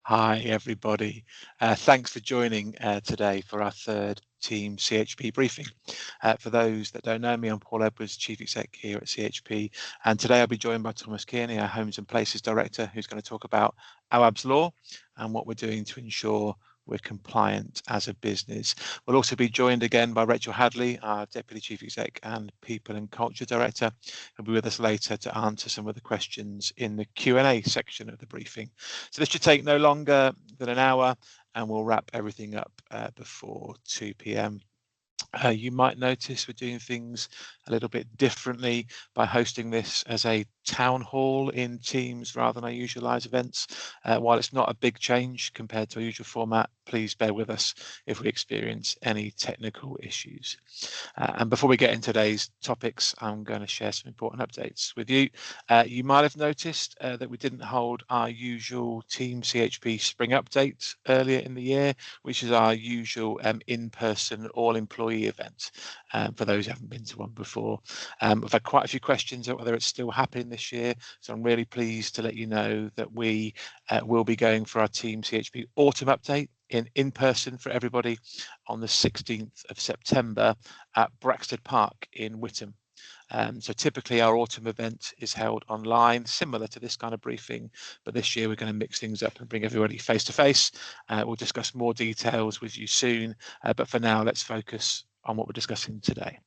Hi, everybody. Thanks for joining today for our third Team CHP briefing. For those that don't know me, I'm Paul Edwards, Chief Exec here at CHP, and today I'll be joined by Thomas Kearney, our Homes and Places Director, who's going to talk about AWAB's law and what we're doing to ensure we're compliant as a business. We'll also be joined again by Rachel Hadley, our Deputy Chief Exec and People and Culture Director, who'll be with us later to answer some of the questions in the Q&A section of the briefing. So this should take no longer than an hour, and we'll wrap everything up before 2 p.m. You might notice we're doing things a little bit differently by hosting this as a town hall in Teams rather than our usual live events. While it's not a big change compared to our usual format, please bear with us if we experience any technical issues. And before we get into today's topics, I'm going to share some important updates with you. You might have noticed that we didn't hold our usual Team CHP Spring Update earlier in the year, which is our usual in-person all-employee event for those who haven't been to one before. We've had quite a few questions about whether it's still happening this year, so I'm really pleased to let you know that we will be going for our Team CHP Autumn Update in person for everybody on the 16th of September at Braxted Park in Witham. So typically our autumn event is held online, similar to this kind of briefing, but this year we're going to mix things up and bring everybody face to face. We'll discuss more details with you soon, but for now, let's focus on what we're discussing today.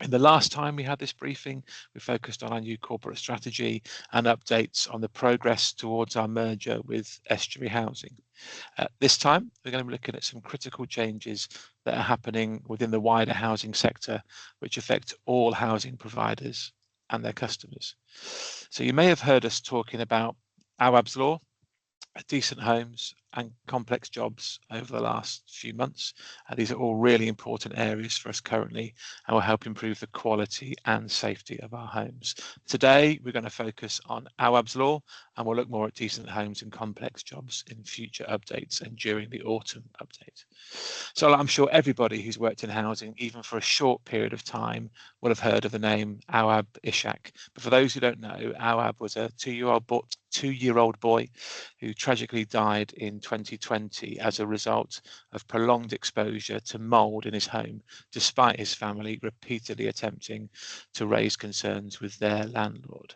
In the last time we had this briefing, we focused on our new corporate strategy and updates on the progress towards our merger with Estuary Housing. This time, we're going to be looking at some critical changes that are happening within the wider housing sector, which affect all housing providers and their customers. So you may have heard us talking about AWAB's law, decent homes and complex jobs over the last few months. These are all really important areas for us currently and will help improve the quality and safety of our homes. Today, we're going to focus on AWAB's law and we'll look more at decent homes and complex jobs in future updates and during the autumn update. So I'm sure everybody who's worked in housing, even for a short period of time, will have heard of the name Awab Ishak. But for those who don't know, Awab was a two-year-old boy who tragically died in 2020 as a result of prolonged exposure to mold in his home, despite his family repeatedly attempting to raise concerns with their landlord.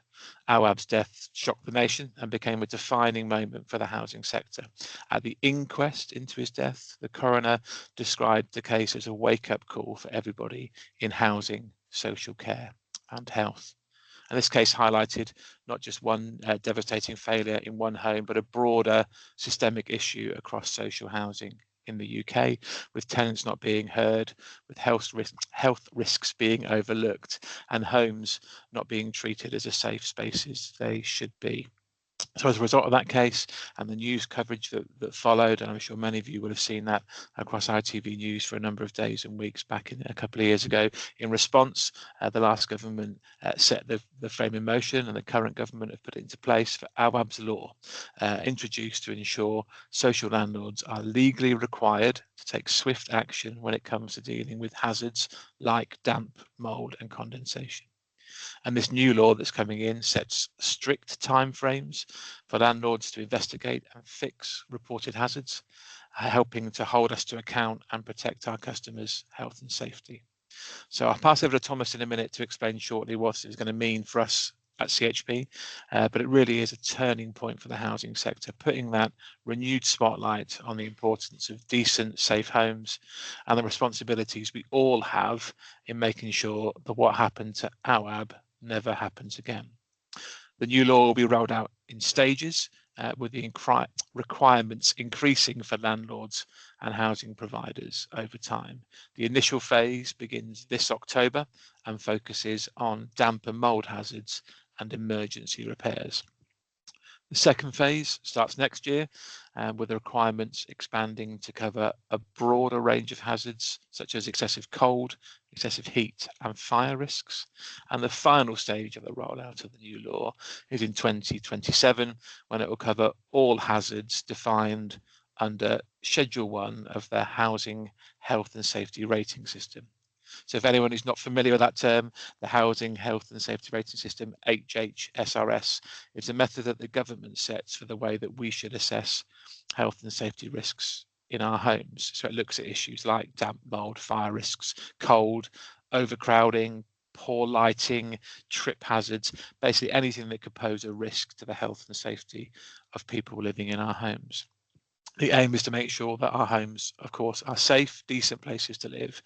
Awab's death shocked the nation and became a defining moment for the housing sector. At the inquest into his death, the coroner described the case as a wake-up call for everybody in housing, social care and health. And this case highlighted not just one devastating failure in one home, but a broader systemic issue across social housing in the UK, with tenants not being heard, with health risks being overlooked, and homes not being treated as safe spaces they should be. So as a result of that case and the news coverage that followed, and I'm sure many of you will have seen that across ITV News for a number of days and weeks back in a couple of years ago, in response, the last government set the frame in motion, and the current government have put it into place for AWAB's law, introduced to ensure social landlords are legally required to take swift action when it comes to dealing with hazards like damp, mould and condensation. And this new law that's coming in sets strict timeframes for landlords to investigate and fix reported hazards, helping to hold us to account and protect our customers' health and safety. So I'll pass over to Thomas in a minute to explain shortly what it's going to mean for us at CHP, but it really is a turning point for the housing sector, putting that renewed spotlight on the importance of decent, safe homes and the responsibilities we all have in making sure that what happened to AWAB never happens again. The new law will be rolled out in stages, with the requirements increasing for landlords and housing providers over time. The initial phase begins this October and focuses on damp and mould hazards and emergency repairs. The second phase starts next year, with the requirements expanding to cover a broader range of hazards such as excessive cold, excessive heat and fire risks. And the final stage of the rollout of the new law is in 2027, when it will cover all hazards defined under Schedule 1 of the Housing Health and Safety Rating System. So if anyone is not familiar with that term, the Housing Health and Safety Rating System, HHSRS, is a method that the government sets for the way that we should assess health and safety risks in our homes. So it looks at issues like damp, mold, fire risks, cold, overcrowding, poor lighting, trip hazards, basically anything that could pose a risk to the health and safety of people living in our homes. The aim is to make sure that our homes, of course, are safe, decent places to live,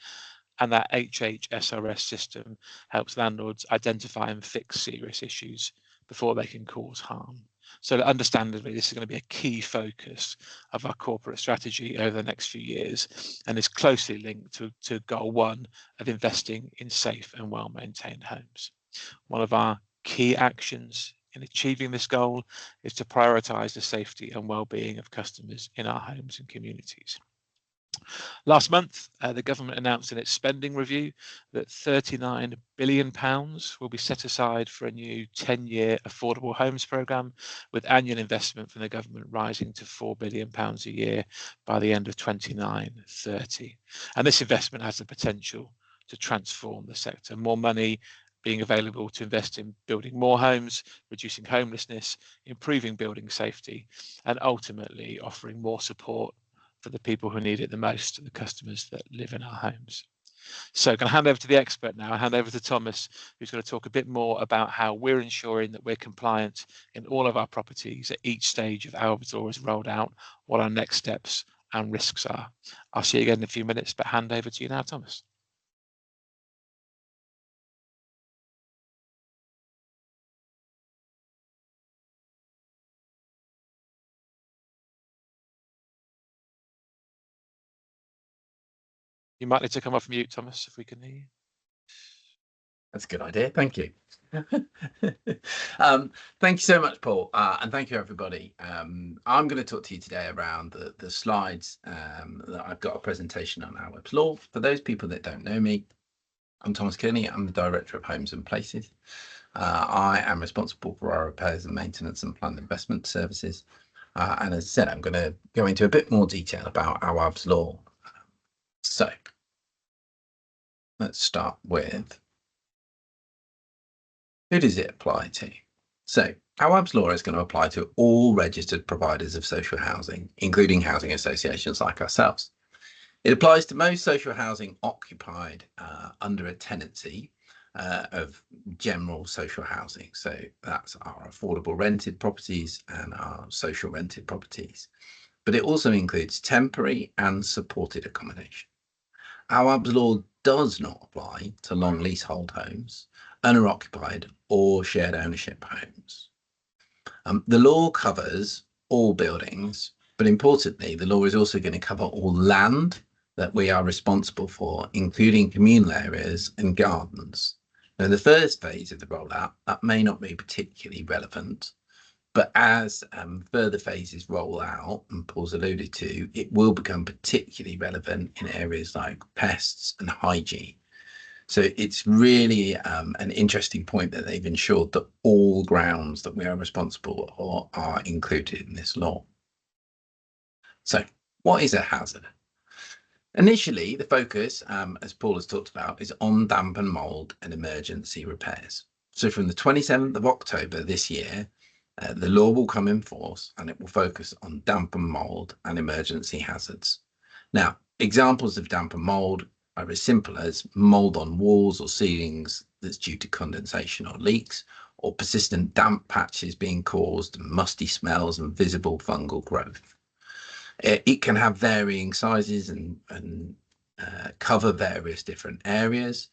and that HHSRS system helps landlords identify and fix serious issues before they can cause harm. So understandably, this is going to be a key focus of our corporate strategy over the next few years, and is closely linked to goal one of investing in safe and well-maintained homes. One of our key actions in achieving this goal is to prioritise the safety and well-being of customers in our homes and communities. Last month, the government announced in its spending review that £39 billion will be set aside for a new 10-year affordable homes programme, with annual investment from the government rising to £4 billion a year by the end of 29-30. And this investment has the potential to transform the sector. More money being available to invest in building more homes, reducing homelessness, improving building safety, and ultimately offering more support for the people who need it the most, the customers that live in our homes. So I'm going to hand over to the expert now. I'll hand over to Thomas, who's going to talk a bit more about how we're ensuring that we're compliant in all of our properties at each stage of our law is rolled out, what our next steps and risks are. I'll see you again in a few minutes, but hand over to you now, Thomas. You might need to come off mute, Thomas, if we can hear you. That's a good idea. Thank you. Thank you so much, Paul. And thank you, everybody. I'm going to talk to you today around the slides that I've got a presentation on our Web's Law. For those people that don't know me, I'm Thomas Kearney. I'm the Director of Homes and Places. I am responsible for our repairs and maintenance and planned investment services. And as I said, I'm going to go into a bit more detail about our Web's Law. So let's start with, who does it apply to? So our Web's Law is going to apply to all registered providers of social housing, including housing associations like ourselves. It applies to most social housing occupied under a tenancy of general social housing. So that's our affordable rented properties and our social rented properties. But it also includes temporary and supported accommodation. Our Web's Law does not apply to long leasehold homes, owner-occupied or shared ownership homes. The law covers all buildings, but importantly, the law is also going to cover all land that we are responsible for, including communal areas and gardens. Now, the first phase of the rollout, that may not be particularly relevant, but as further phases roll out, and Paul's alluded to, it will become particularly relevant in areas like pests and hygiene. So it's really an interesting point that they've ensured that all grounds that we are responsible for are included in this law. So what is a hazard? Initially, the focus, as Paul has talked about, is on damp and mould and emergency repairs. So from the 27th of October this year, the law will come in force and it will focus on damp and mould and emergency hazards. Now, examples of damp and mould are as simple as mould on walls or ceilings that's due to condensation or leaks, or persistent damp patches being caused, musty smells and visible fungal growth. It can have varying sizes and cover various different areas,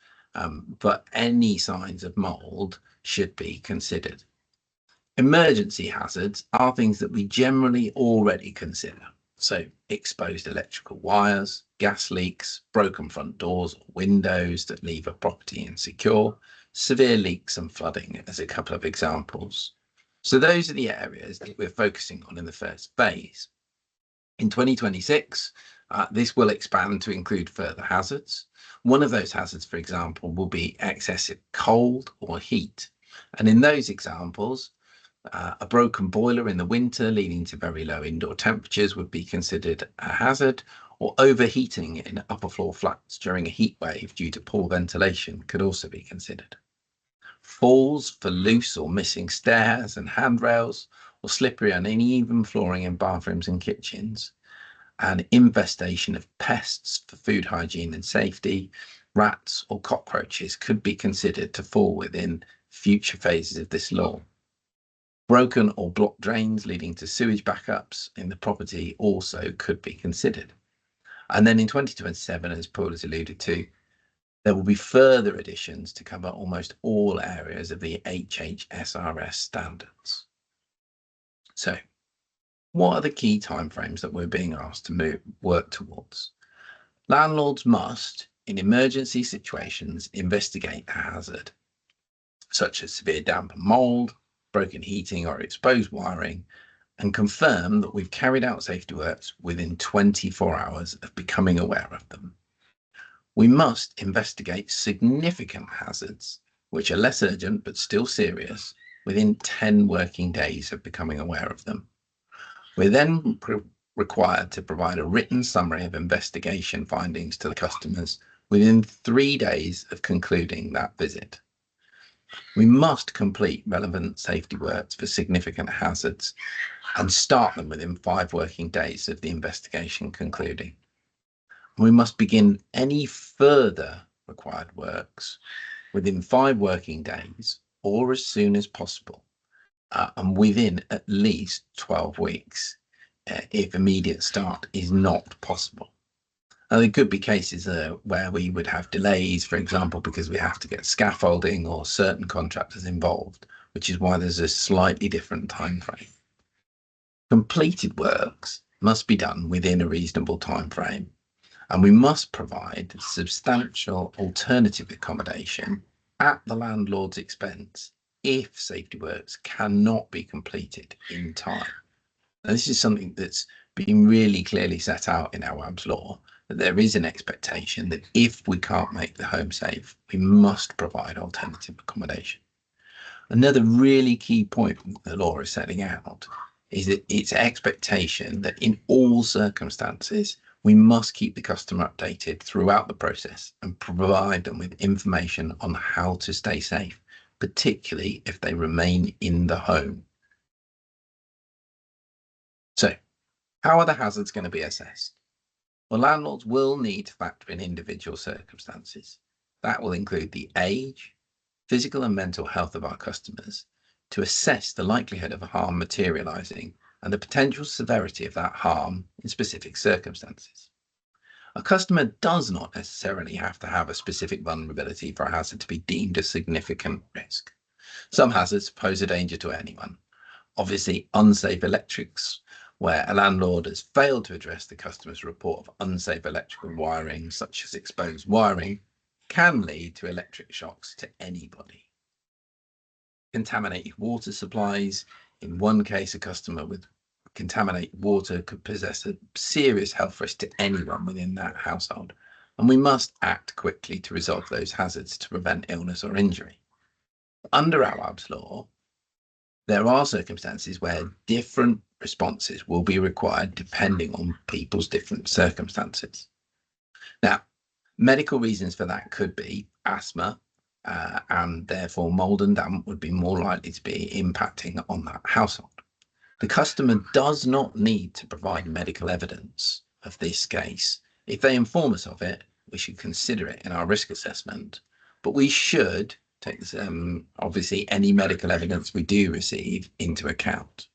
but any signs of mould should be considered. Emergency hazards are things that we generally already consider. So exposed electrical wires, gas leaks, broken front doors or windows that leave a property insecure, severe leaks and flooding as a couple of examples. So those are the areas that we're focusing on in the first phase. In 2026, this will expand to include further hazards. One of those hazards, for example, will be excessive cold or heat. And in those examples, a broken boiler in the winter leading to very low indoor temperatures would be considered a hazard, or overheating in upper floor flats during a heat wave due to poor ventilation could also be considered. Falls for loose or missing stairs and handrails, or slippery and uneven flooring in bathrooms and kitchens, and infestation of pests for food hygiene and safety, rats or cockroaches could be considered to fall within future phases of this law. Broken or blocked drains leading to sewage backups in the property also could be considered. And then in 2027, as Paul has alluded to, there will be further additions to cover almost all areas of the HHSRS standards. So, what are the key timeframes that we're being asked to work towards? Landlords must, in emergency situations, investigate a hazard, such as severe damp and mould, broken heating or exposed wiring, and confirm that we've carried out safety works within 24 hours of becoming aware of them. We must investigate significant hazards, which are less urgent but still serious, within 10 working days of becoming aware of them. We're then required to provide a written summary of investigation findings to the customers within 3 days of concluding that visit. We must complete relevant safety works for significant hazards and start them within 5 working days of the investigation concluding. We must begin any further required works within 5 working days or as soon as possible, and within at least 12 weeks if immediate start is not possible. Now, there could be cases where we would have delays, for example, because we have to get scaffolding or certain contractors involved, which is why there's a slightly different time frame. Completed works must be done within a reasonable time frame, and we must provide substantial alternative accommodation at the landlord's expense if safety works cannot be completed in time. Now, this is something that's been really clearly set out in our WAB's law, that there is an expectation that if we can't make the home safe, we must provide alternative accommodation. Another really key point the law is setting out is that it's expectation that in all circumstances, we must keep the customer updated throughout the process and provide them with information on how to stay safe, particularly if they remain in the home. So, how are the hazards going to be assessed? Well, landlords will need to factor in individual circumstances. That will include the age, physical and mental health of our customers to assess the likelihood of harm materialising and the potential severity of that harm in specific circumstances. A customer does not necessarily have to have a specific vulnerability for a hazard to be deemed a significant risk. Some hazards pose a danger to anyone. Obviously, unsafe electrics, where a landlord has failed to address the customer's report of unsafe electrical wiring, such as exposed wiring, can lead to electric shocks to anybody. Contaminated water supplies. In one case, a customer with contaminated water could possess a serious health risk to anyone within that household, and we must act quickly to resolve those hazards to prevent illness or injury. Under our WAB's law, there are circumstances where different responses will be required depending on people's different circumstances. Now, medical reasons for that could be asthma, and therefore mold and damp would be more likely to be impacting on that household. The customer does not need to provide medical evidence of this case. If they inform us of it, we should consider it in our risk assessment, but we should take this, obviously any medical evidence we do receive into account.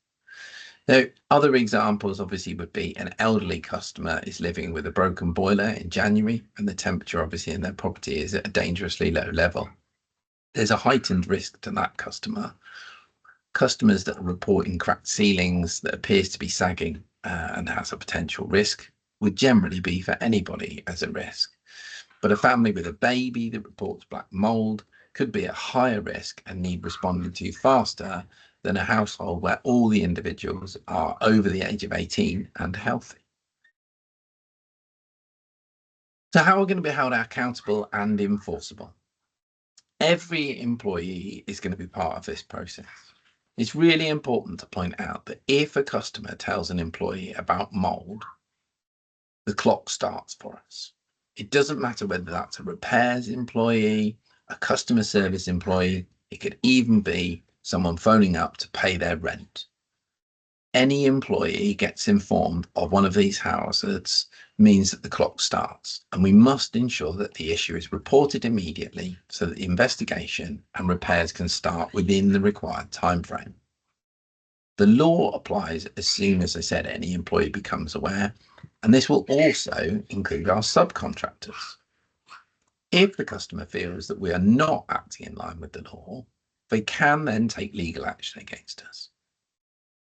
Now, other examples obviously would be an elderly customer is living with a broken boiler in January and the temperature obviously in their property is at a dangerously low level. There's a heightened risk to that customer. Customers that are reporting cracked ceilings that appears to be sagging and has a potential risk would generally be for anybody as a risk. But a family with a baby that reports black mold could be at higher risk and need responding to faster than a household where all the individuals are over the age of 18 and healthy. So how are we going to be held accountable and enforceable? Every employee is going to be part of this process. It's really important to point out that if a customer tells an employee about mold, the clock starts for us. It doesn't matter whether that's a repairs employee, a customer service employee, it could even be someone phoning up to pay their rent. Any employee gets informed of one of these hazards means that the clock starts, and we must ensure that the issue is reported immediately so that the investigation and repairs can start within the required time frame. The law applies as soon as I said any employee becomes aware, and this will also include our subcontractors. If the customer feels that we are not acting in line with the law, they can then take legal action against us.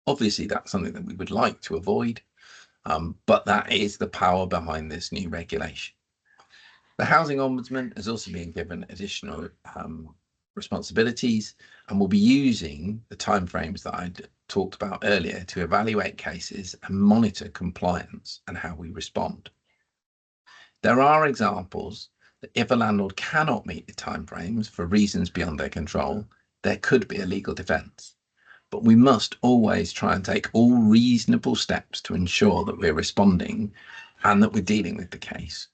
Obviously, that's something that we would like to avoid, but that is the power behind this new regulation. The Housing Ombudsman has also been given additional responsibilities and will be using the timeframes that I talked about earlier to evaluate cases and monitor compliance and how we respond. There are examples that if a landlord cannot meet the timeframes for reasons beyond their control, there could be a legal defence. But we must always try and take all reasonable steps to ensure that we're responding and that we're dealing with the case.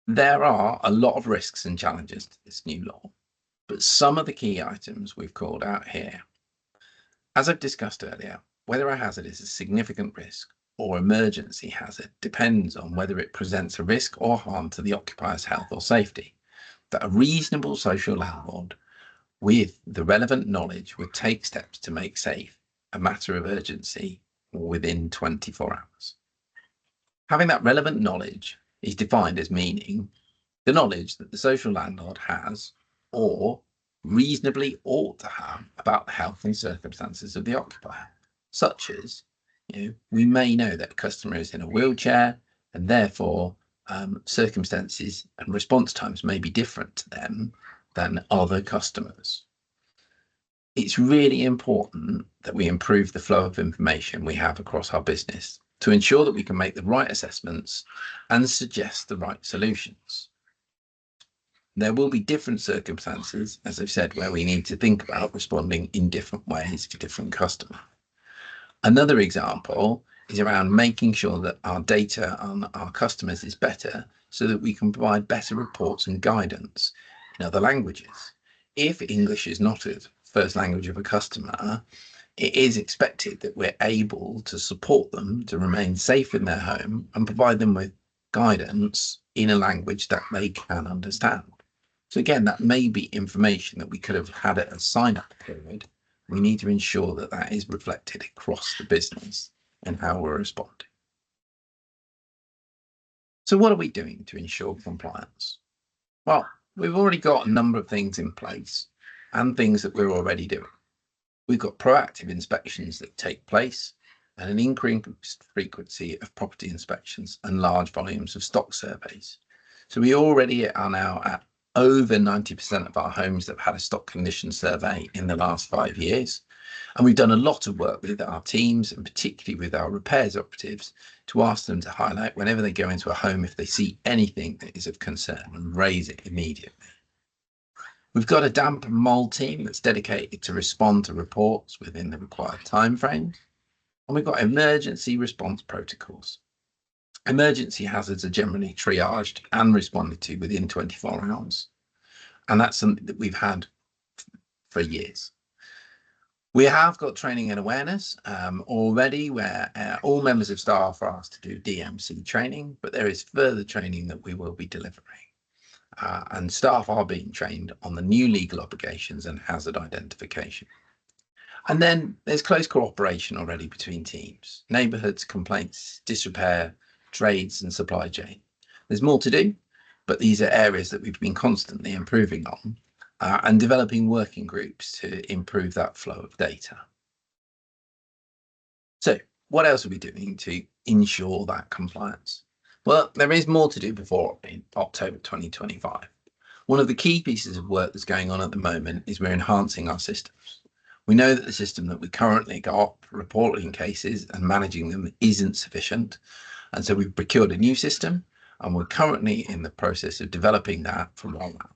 There are a lot of risks and challenges to this new law, but some of the key items we've called out here. As I've discussed earlier, whether a hazard is a significant risk or emergency hazard depends on whether it presents a risk or harm to the occupier's health or safety, that a reasonable social landlord with the relevant knowledge would take steps to make safe a matter of urgency within 24 hours. Having that relevant knowledge is defined as meaning the knowledge that the social landlord has or reasonably ought to have about the health and circumstances of the occupier, such as, we may know that a customer is in a wheelchair and therefore circumstances and response times may be different to them than other customers. It's really important that we improve the flow of information we have across our business to ensure that we can make the right assessments and suggest the right solutions. There will be different circumstances, as I've said, where we need to think about responding in different ways to different customers. Another example is around making sure that our data on our customers is better so that we can provide better reports and guidance in other languages. If English is not a first language of a customer, it is expected that we're able to support them to remain safe in their home and provide them with guidance in a language that they can understand. So again, that may be information that we could have had at a sign-up period. We need to ensure that that is reflected across the business and how we're responding. So what are we doing to ensure compliance? Well, we've already got a number of things in place and things that we're already doing. We've got proactive inspections that take place and an increased frequency of property inspections and large volumes of stock surveys. So we already are now at over 90% of our homes that have had a stock condition survey in the last 5 years. And we've done a lot of work with our teams and particularly with our repairs operatives to ask them to highlight whenever they go into a home if they see anything that is of concern and raise it immediately. We've got a damp and mold team that's dedicated to respond to reports within the required timeframe. And we've got emergency response protocols. Emergency hazards are generally triaged and responded to within 24 hours. And that's something that we've had for years. We have got training and awareness already where all members of staff are asked to do DMC training, but there is further training that we will be delivering. And staff are being trained on the new legal obligations and hazard identification. And then there's close cooperation already between teams, neighbourhoods, complaints, disrepair, trades and supply chain. There's more to do, but these are areas that we've been constantly improving on and developing working groups to improve that flow of data. So what else are we doing to ensure that compliance? Well, there is more to do before in October 2025. One of the key pieces of work that's going on at the moment is we're enhancing our systems. We know that the system that we currently got for reporting cases and managing them isn't sufficient. And so we've procured a new system and we're currently in the process of developing that for rollout.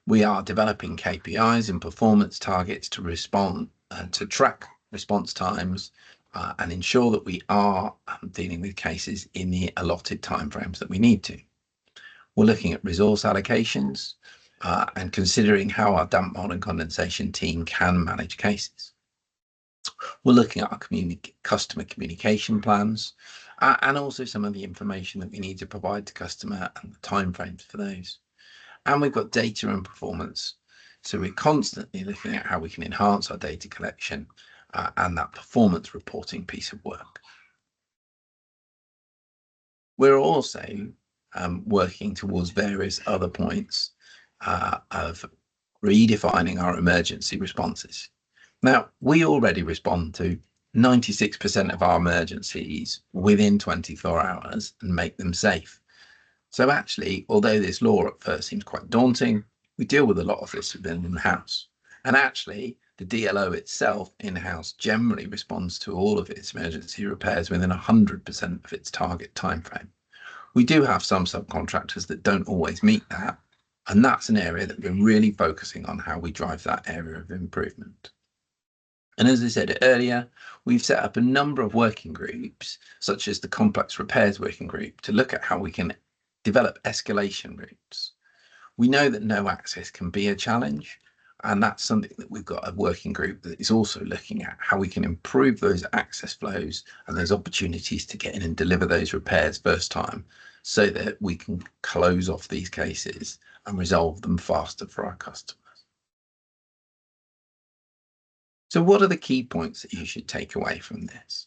We are developing KPIs and performance targets to respond and to track response times and ensure that we are dealing with cases in the allotted timeframes that we need to. We're looking at resource allocations and considering how our damp mold and condensation team can manage cases. We're looking at our customer communication plans and also some of the information that we need to provide to customer and the timeframes for those. And we've got data and performance. So we're constantly looking at how we can enhance our data collection and that performance reporting piece of work. We're also working towards various other points of redefining our emergency responses. Now, we already respond to 96% of our emergencies within 24 hours and make them safe. So actually, although this law at first seems quite daunting, we deal with a lot of this within in-house. And actually, the DLO itself in-house generally responds to all of its emergency repairs within 100% of its target timeframe. We do have some subcontractors that don't always meet that, and that's an area that we're really focusing on how we drive that area of improvement. And as I said earlier, we've set up a number of working groups, such as the Complex Repairs Working Group, to look at how we can develop escalation routes. We know that no access can be a challenge, and that's something that we've got a working group that is also looking at how we can improve those access flows and those opportunities to get in and deliver those repairs first time so that we can close off these cases and resolve them faster for our customers. So what are the key points that you should take away from this?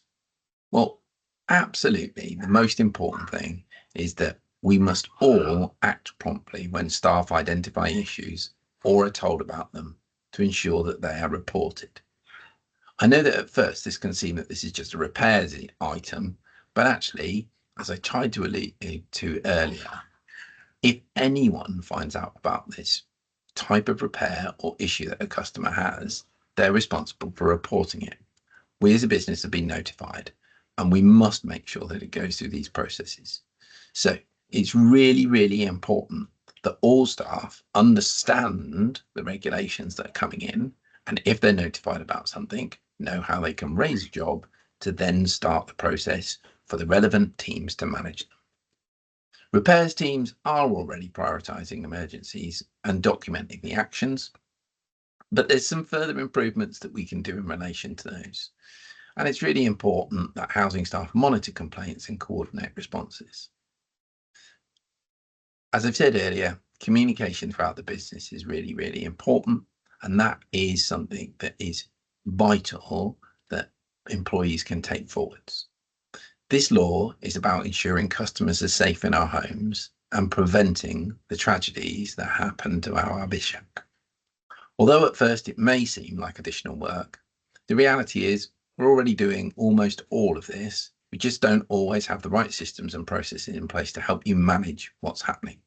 Well, absolutely, the most important thing is that we must all act promptly when staff identify issues or are told about them to ensure that they are reported. I know that at first this can seem that this is just a repairs item, but actually, as I tried to allude to earlier, if anyone finds out about this type of repair or issue that a customer has, they're responsible for reporting it. We as a business have been notified, and we must make sure that it goes through these processes. So it's really, really important that all staff understand the regulations that are coming in, and if they're notified about something, know how they can raise a job to then start the process for the relevant teams to manage them. Repairs teams are already prioritising emergencies and documenting the actions, but there's some further improvements that we can do in relation to those. And it's really important that housing staff monitor complaints and coordinate responses. As I've said earlier, communication throughout the business is really, really important. And that is something that is vital that employees can take forwards. This law is about ensuring customers are safe in our homes and preventing the tragedies that happen to our Abhishek. Although at first it may seem like additional work, the reality is we're already doing almost all of this. We just don't always have the right systems and processes in place to help you manage what's happening.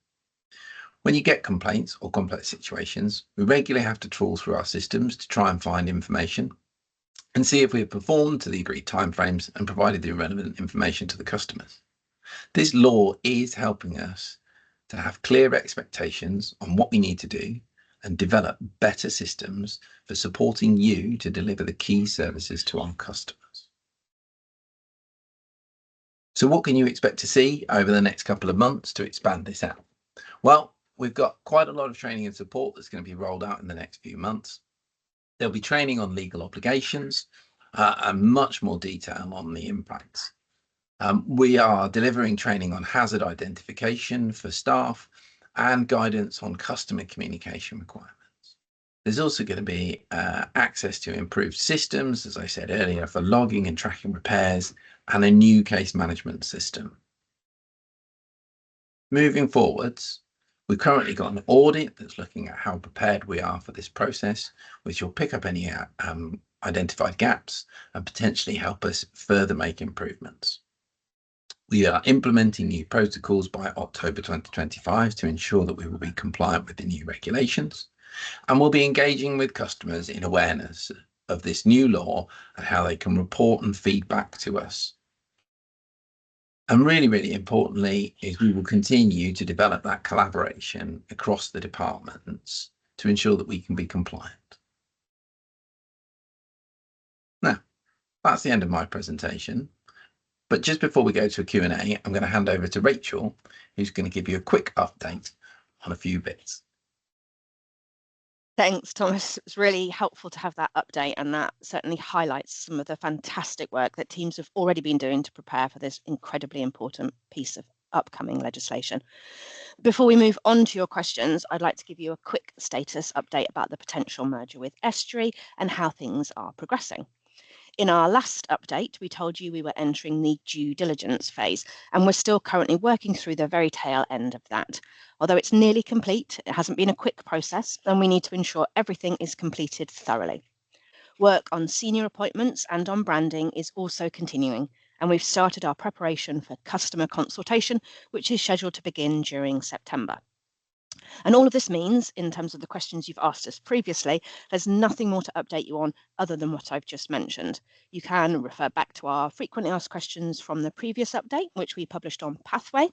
When you get complaints or complex situations, we regularly have to trawl through our systems to try and find information and see if we have performed to the agreed timeframes and provided the relevant information to the customers. This law is helping us to have clear expectations on what we need to do and develop better systems for supporting you to deliver the key services to our customers. So what can you expect to see over the next couple of months to expand this out? Well, we've got quite a lot of training and support that's going to be rolled out in the next few months. There'll be training on legal obligations and much more detail on the impacts. We are delivering training on hazard identification for staff and guidance on customer communication requirements. There's also going to be access to improved systems, as I said earlier, for logging and tracking repairs and a new case management system. Moving forwards, we've currently got an audit that's looking at how prepared we are for this process, which will pick up any identified gaps and potentially help us further make improvements. We are implementing new protocols by October 2025 to ensure that we will be compliant with the new regulations, and we'll be engaging with customers in awareness of this new law and how they can report and feedback to us. And really, really importantly, is we will continue to develop that collaboration across the departments to ensure that we can be compliant. Now, That's the end of my presentation. But just before we go to a Q&A, I'm going to hand over to Rachel, who's going to give you a quick update on a few bits. Thanks, Thomas. It's really helpful to have that update, and that certainly highlights some of the fantastic work that teams have already been doing to prepare for this incredibly important piece of upcoming legislation. Before we move on to your questions, I'd like to give you a quick status update about the potential merger with Estuary and how things are progressing. In our last update, we told you we were entering the due diligence phase, and we're still currently working through the very tail end of that. Although it's nearly complete, it hasn't been a quick process, and we need to ensure everything is completed thoroughly. Work on senior appointments and on branding is also continuing, and we've started our preparation for customer consultation, which is scheduled to begin during September. And all of this means, in terms of the questions you've asked us previously, there's nothing more to update you on other than what I've just mentioned. You can refer back to our frequently asked questions from the previous update, which we published on Pathway,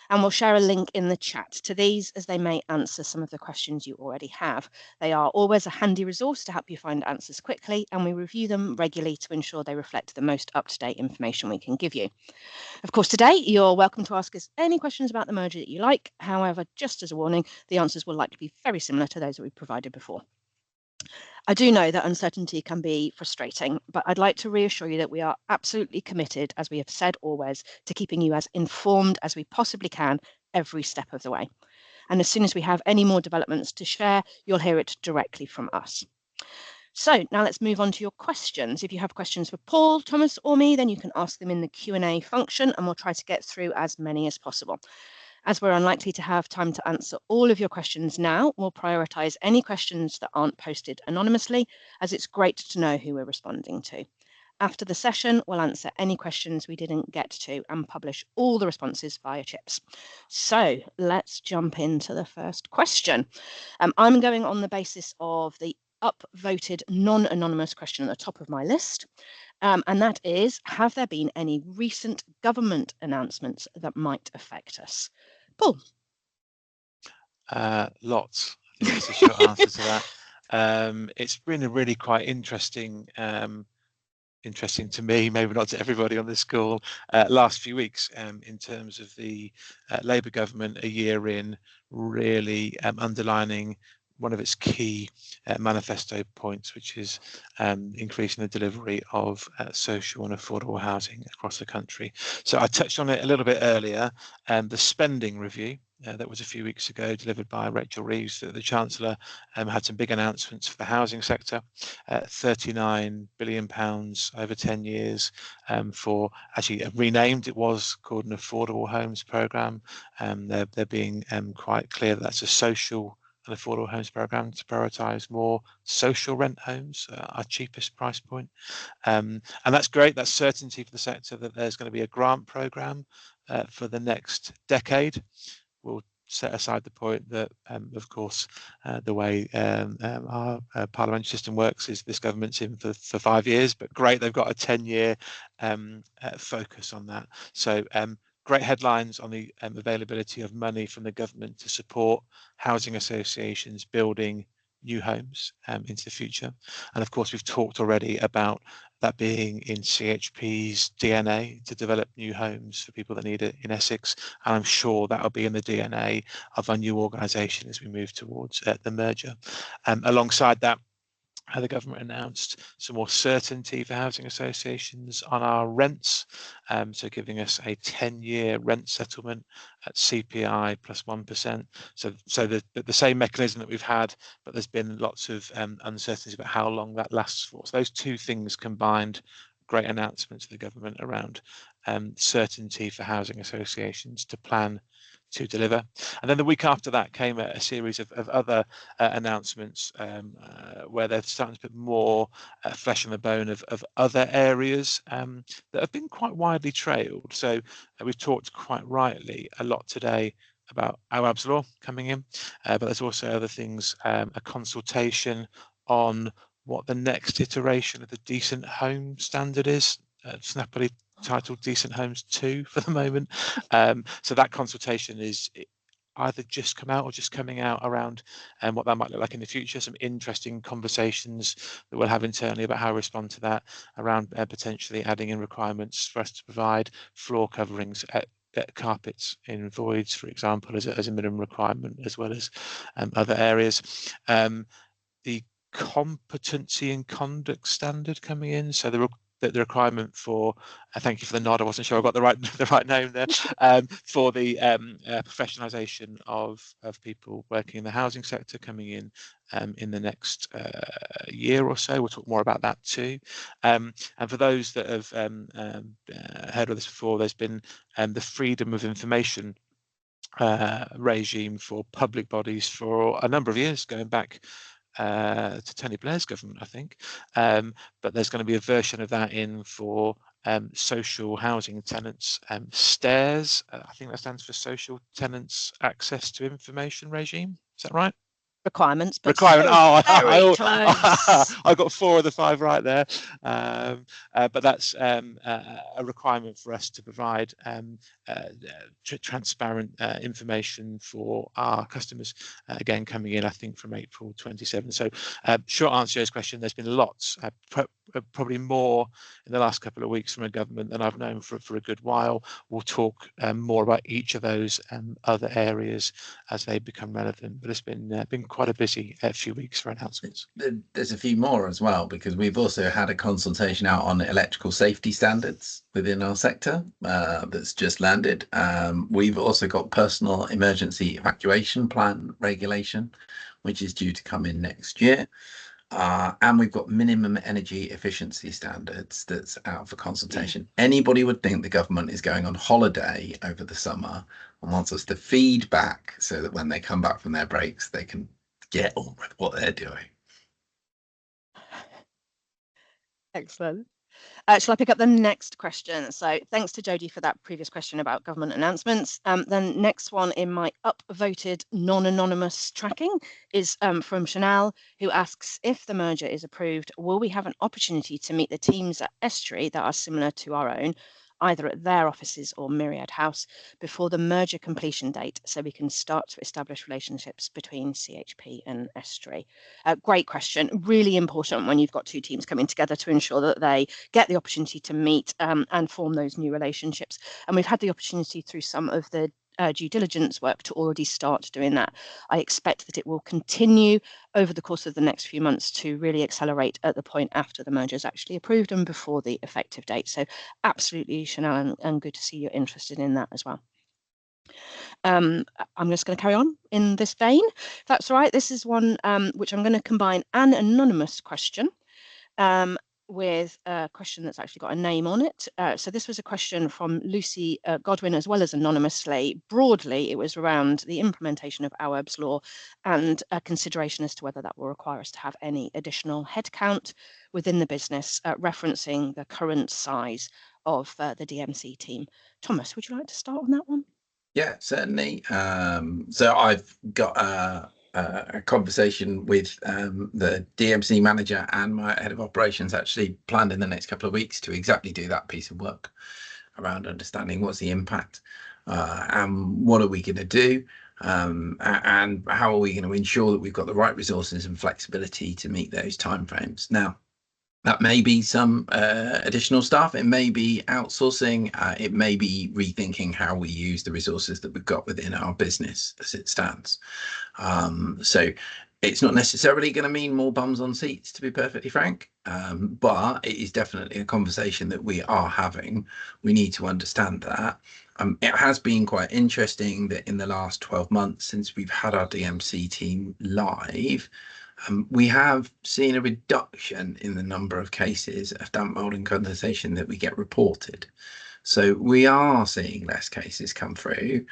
and we'll share a link in the chat to these as they may answer some of the questions you already have. They are always a handy resource to help you find answers quickly, and we review them regularly to ensure they reflect the most up-to-date information we can give you. Of course, today you're welcome to ask us any questions about the merger that you like. However, just as a warning, the answers will likely be very similar to those that we provided before. I do know that uncertainty can be frustrating, but I'd like to reassure you that we are absolutely committed, as we have said always, to keeping you as informed as we possibly can every step of the way. And as soon as we have any more developments to share, you'll hear it directly from us. So now let's move on to your questions. If you have questions for Paul, Thomas, or me, then you can ask them in the Q&A function, and we'll try to get through as many as possible. As we're unlikely to have time to answer all of your questions now, we'll prioritise any questions that aren't posted anonymously, as it's great to know who we're responding to. After the session, we'll answer any questions we didn't get to and publish all the responses via CHIPS. So let's jump into the first question. I'm going on the basis of the upvoted non-anonymous question at the top of my list. And that is, have there been any recent government announcements that might affect us? Paul? Lots. I think it's a short answer to that. It's been a really quite interesting to me, maybe not to everybody on this call, last few weeks in terms of the Labour government a year in really underlining one of its key manifesto points, which is increasing the delivery of social and affordable housing across the country. So I touched on it a little bit earlier, the spending review that was a few weeks ago, delivered by Rachel Reeves, the Chancellor, had some big announcements for the housing sector, £39 billion over 10 years for actually renamed. It was called an Affordable Homes Programme. They're being quite clear that that's a social and affordable homes programme to prioritise more social rent homes, our cheapest price point. And that's great. That's certainty for the sector that there's going to be a grant programme for the next decade. We'll set aside the point that, of course, the way our parliamentary system works is this government's in for 5 years, but great, they've got a 10-year focus on that. So great headlines on the availability of money from the government to support housing associations building new homes into the future. And of course, we've talked already about that being in CHP's DNA to develop new homes for people that need it in Essex. And I'm sure that'll be in the DNA of our new organisation as we move towards the merger. Alongside that, the government announced some more certainty for housing associations on our rents, so giving us a 10-year rent settlement at CPI plus 1%. So the same mechanism that we've had, but there's been lots of uncertainty about how long that lasts for. So those two things combined, great announcements of the government around certainty for housing associations to plan to deliver. And then the week after that came a series of other announcements where they're starting to put more flesh on the bone of other areas that have been quite widely trailed. So we've talked quite rightly a lot today about Awab's law coming in, but there's also other things, a consultation on what the next iteration of the Decent Home Standard is, snappily titled Decent Homes 2 for the moment. So that consultation is either just come out or just coming out around what that might look like in the future. Some interesting conversations that we'll have internally about how to respond to that, around potentially adding in requirements for us to provide floor coverings at carpets in voids, for example, as a minimum requirement, as well as other areas. The competency and conduct standard coming in, so the requirement for thank you for the nod, I wasn't sure I got the right name there, for the professionalisation of people working in the housing sector coming in the next year or so. We'll talk more about that too. And for those that have heard of this before, there's been the freedom of information regime for public bodies for a number of years, going back to Tony Blair's government, I think. But there's going to be a version of that in for social housing tenants. STAIRS, I think that stands for Social Tenants Access to Information Regime. Is that right? Requirements, but Requirement. very close. I got 4 of the 5 right there. But that's a requirement for us to provide transparent information for our customers. Again, coming in, I think, from April 27. So, short answer to this question: there's been lots, probably more in the last couple of weeks from a government than I've known for a good while. We'll talk more about each of those other areas as they become relevant. But it's been quite a busy few weeks for announcements. There's a few more as well, because we've also had a consultation out on electrical safety standards within our sector that's just landed. We've also got personal emergency evacuation plan regulation, which is due to come in next year. And we've got minimum energy efficiency standards that's out for consultation. Anybody would think the government is going on holiday over the summer and wants us to feed back so that when they come back from their breaks, they can get on with what they're doing. Excellent. Shall I pick up the next question? So thanks to Jodie for that previous question about government announcements. Then next one in my upvoted non-anonymous tracking is from Chanel, who asks, if the merger is approved, will we have an opportunity to meet the teams at Estuary that are similar to our own, either at their offices or Myriad House, before the merger completion date, so we can start to establish relationships between CHP and Estuary? Great question. Really important when you've got 2 teams coming together to ensure that they get the opportunity to meet and form those new relationships. And we've had the opportunity through some of the due diligence work to already start doing that. I expect that it will continue over the course of the next few months to really accelerate at the point after the merger is actually approved and before the effective date. So absolutely, Chanel, and good to see you're interested in that as well. I'm just going to carry on in this vein, if that's all right. This is one which I'm going to combine an anonymous question with a question that's actually got a name on it. So this was a question from Lucy Godwin, as well as anonymously. Broadly, it was around the implementation of Awaab's law and a consideration as to whether that will require us to have any additional headcount within the business, referencing the current size of the DMC team. Thomas, would you like to start on that one? Yeah, certainly. So I've got a conversation with the DMC manager and my head of operations actually planned in the next couple of weeks to exactly do that piece of work around understanding what's the impact and what are we going to do and how are we going to ensure that we've got the right resources and flexibility to meet those timeframes. Now, that may be some additional staff, it may be outsourcing, it may be rethinking how we use the resources that we've got within our business as it stands. So it's not necessarily going to mean more bums on seats, to be perfectly frank, but it is definitely a conversation that we are having. We need to understand that. It has been quite interesting that in the last 12 months since we've had our DMC team live, we have seen a reduction in the number of cases of damp mould and condensation that we get reported. So we are seeing less cases come through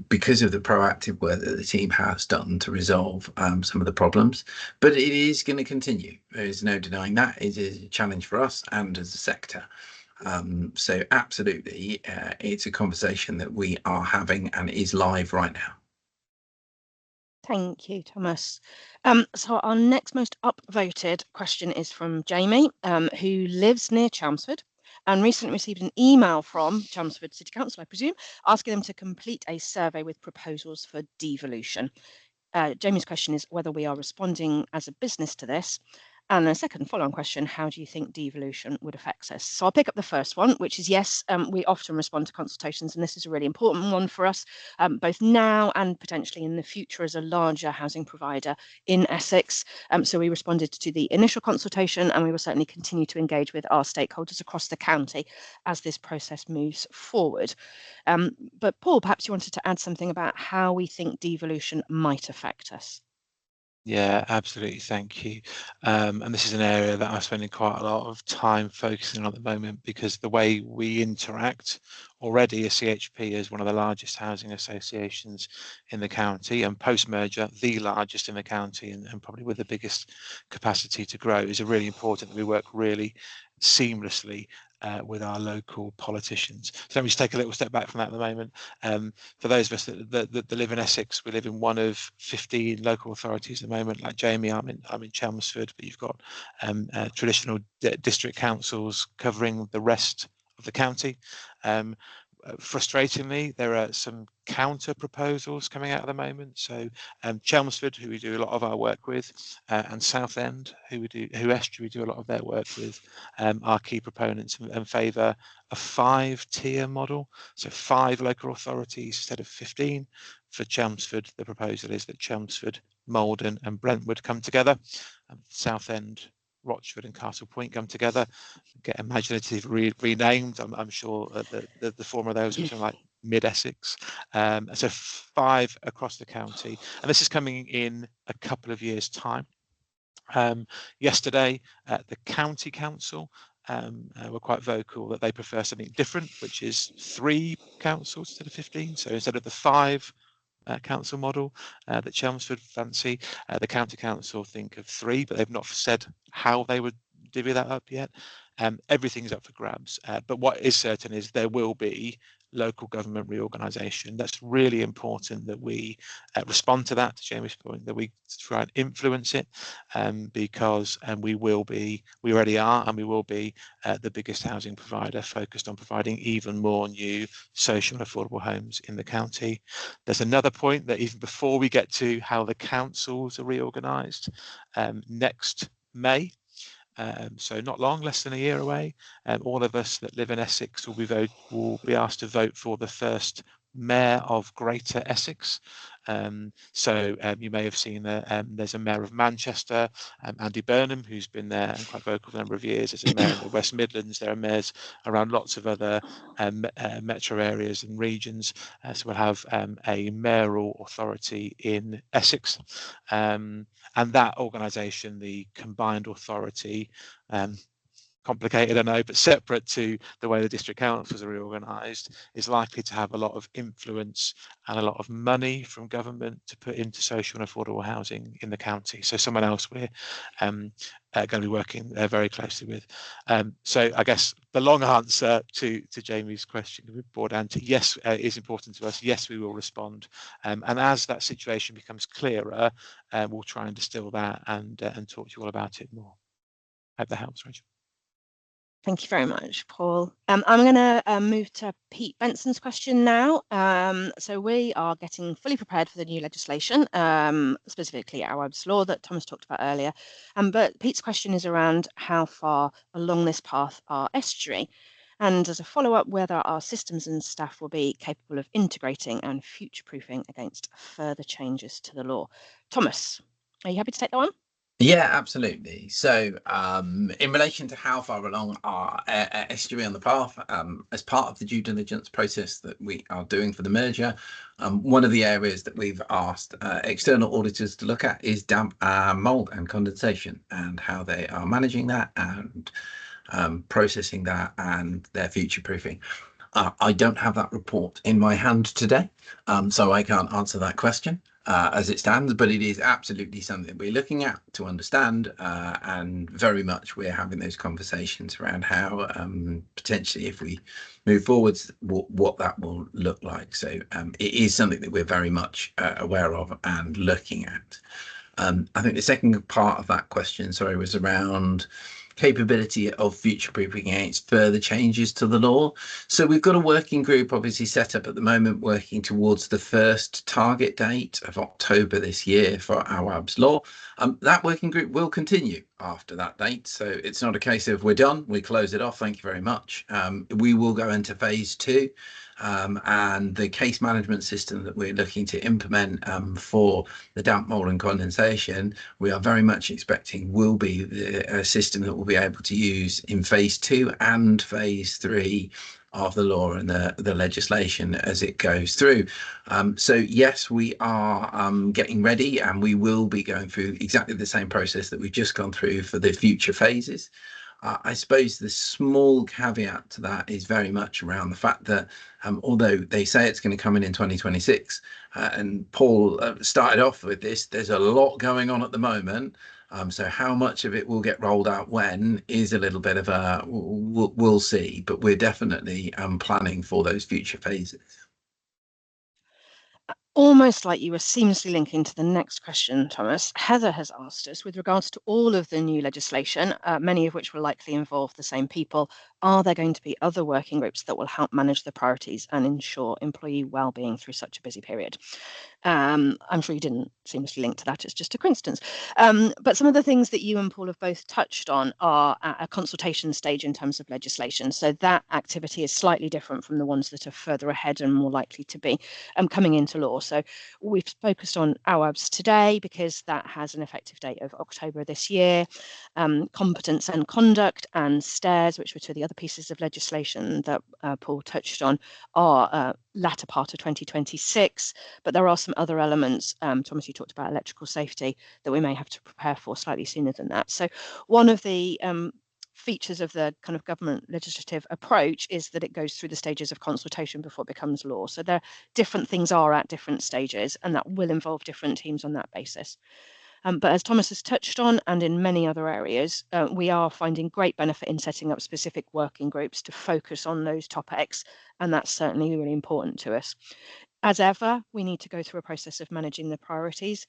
because of the proactive work that the team has done to resolve some of the problems. But it is going to continue. There is no denying that. It is a challenge for us and as a sector. So absolutely, it's a conversation that we are having and is live right now. Thank you, Thomas. So our next most upvoted question is from Jamie, who lives near Chelmsford and recently received an email from Chelmsford City Council, I presume, asking them to complete a survey with proposals for devolution. Jamie's question is whether we are responding as a business to this. And a second follow-on question, how do you think devolution would affect us? So I'll pick up the first one, which is yes, we often respond to consultations, and this is a really important one for us, both now and potentially in the future as a larger housing provider in Essex. So we responded to the initial consultation, and we will certainly continue to engage with our stakeholders across the county as this process moves forward. But Paul, perhaps you wanted to add something about how we think devolution might affect us. Yeah, absolutely. Thank you. And this is an area that I'm spending quite a lot of time focusing on at the moment, because the way we interact already, as CHP is one of the largest housing associations in the county, and post-merger the largest in the county, and probably with the biggest capacity to grow, is really important that we work really seamlessly with our local politicians. So let me just take a little step back from that at the moment. For those of us that live in Essex, we live in one of 15 local authorities at the moment. Like Jamie, I'm in Chelmsford, but you've got traditional district councils covering the rest of the county. Frustratingly, there are some counter proposals coming out at the moment. So Chelmsford, who we do a lot of our work with, and Southend, who Estuary do a lot of their work with, are key proponents and favour a 5-tier model. So 5 local authorities instead of 15. For Chelmsford, the proposal is that Chelmsford, Maldon and Brentwood come together, and Southend, Rochford and Castle Point come together, get imaginatively renamed. I'm sure the former of those are something like Mid-Essex. So 5 across the county, and this is coming in a couple of years' time. Yesterday, the County Council were quite vocal that they prefer something different, which is 3 councils instead of 15. So instead of the 5 council model that Chelmsford fancy, the County Council think of 3, but they've not said how they would divvy that up yet. Everything's up for grabs, but what is certain is there will be local government reorganisation. That's really important that we respond to that, to Jamie's point, that we try and influence it, because we already are, and we will be the biggest housing provider focused on providing even more new social and affordable homes in the county. There's another point that even before we get to how the councils are reorganised, next May, so not long, less than a year away, all of us that live in Essex will be asked to vote for the first mayor of Greater Essex. So you may have seen there's a mayor of Manchester, Andy Burnham, who's been there and quite vocal for a number of years as a mayor in the West Midlands. There are mayors around lots of other metro areas and regions. So we'll have a mayoral authority in Essex. And that organisation, the combined authority, complicated, I know, but separate to the way the district councils are reorganised, is likely to have a lot of influence and a lot of money from government to put into social and affordable housing in the county. So someone else we're going to be working very closely with. So I guess the long answer to Jamie's question, we brought down to yes, it is important to us. Yes, we will respond. And as that situation becomes clearer, we'll try and distill that and talk to you all about it more. Hope that helps, Rachel. Thank you very much, Paul. I'm going to move to Pete Benson's question now. So we are getting fully prepared for the new legislation, specifically our Awaab's law that Thomas talked about earlier. But Pete's question is around how far along this path are Estuary, and as a follow-up, whether our systems and staff will be capable of integrating and future-proofing against further changes to the law. Thomas, are you happy to take that one? Yeah, absolutely. So in relation to how far along our Estuary on the path, as part of the due diligence process that we are doing for the merger, one of the areas that we've asked external auditors to look at is damp, mold and condensation, and how they are managing that and processing that and their future proofing. I don't have that report in my hand today, so I can't answer that question as it stands, but it is absolutely something we're looking at to understand, and very much we're having those conversations around how potentially, if we move forwards, what that will look like. So it is something that we're very much aware of and looking at. I think the second part of that question, sorry, was around capability of future-proofing against further changes to the law. So we've got a working group obviously set up at the moment working towards the first target date of October this year for Awaab's law. That working group will continue after that date. So it's not a case of we're done, we close it off, thank you very much. We will go into phase 2. And the case management system that we're looking to implement for the damp, mold and condensation, we are very much expecting will be a system that we'll be able to use in phase 2 and phase 3 of the law and the legislation as it goes through. So yes, we are getting ready, and we will be going through exactly the same process that we've just gone through for the future phases. I suppose the small caveat to that is very much around the fact that although they say it's going to come in 2026, and Paul started off with this, there's a lot going on at the moment. So how much of it will get rolled out when is a little bit of a we'll see, but we're definitely planning for those future phases. Almost like you were seamlessly linking to the next question, Thomas. Heather has asked us, with regards to all of the new legislation, many of which will likely involve the same people, are there going to be other working groups that will help manage the priorities and ensure employee well-being through such a busy period? I'm sure you didn't seamlessly link to that, it's just a coincidence. But some of the things that you and Paul have both touched on are at a consultation stage in terms of legislation. So that activity is slightly different from the ones that are further ahead and more likely to be coming into law. So we've focused on Awaab's today because that has an effective date of October this year. Competence and conduct and STAIRS, which were two of the other pieces of legislation that Paul touched on, are latter part of 2026, but there are some other elements, Thomas, you talked about electrical safety, that we may have to prepare for slightly sooner than that. So one of the features of the kind of government legislative approach is that it goes through the stages of consultation before it becomes law. So there different things are at different stages, and that will involve different teams on that basis. But as Thomas has touched on, and in many other areas, we are finding great benefit in setting up specific working groups to focus on those topics, and that's certainly really important to us. As ever, we need to go through a process of managing the priorities,